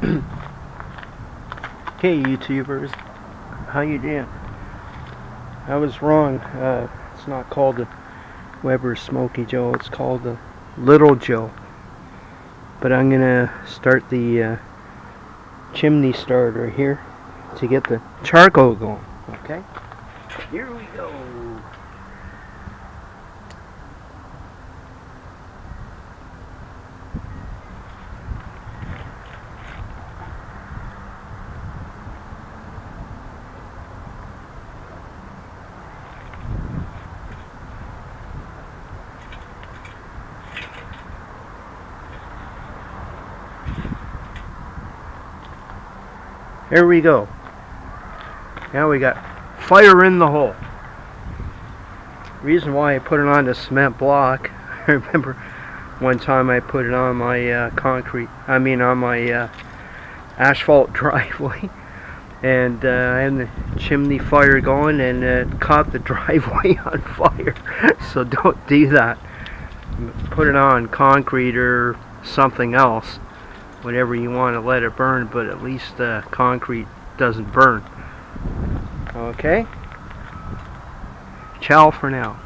Hey YouTubers, how you doing? I was wrong. It's not called the Weber Smoky Joe. It's called the Little Joe. But I'm gonna start the chimney starter here to get the charcoal going. Okay. Here we go. Here we go. Now we got fire in the hole. Reason why I put it on the cement block, I remember one time I put it on my on my asphalt driveway, and I had the chimney fire going, and it caught the driveway on fire. So don't do that. Put it on concrete or something else, whatever you want to let it burn, but at least concrete doesn't burn. Okay? Ciao for now.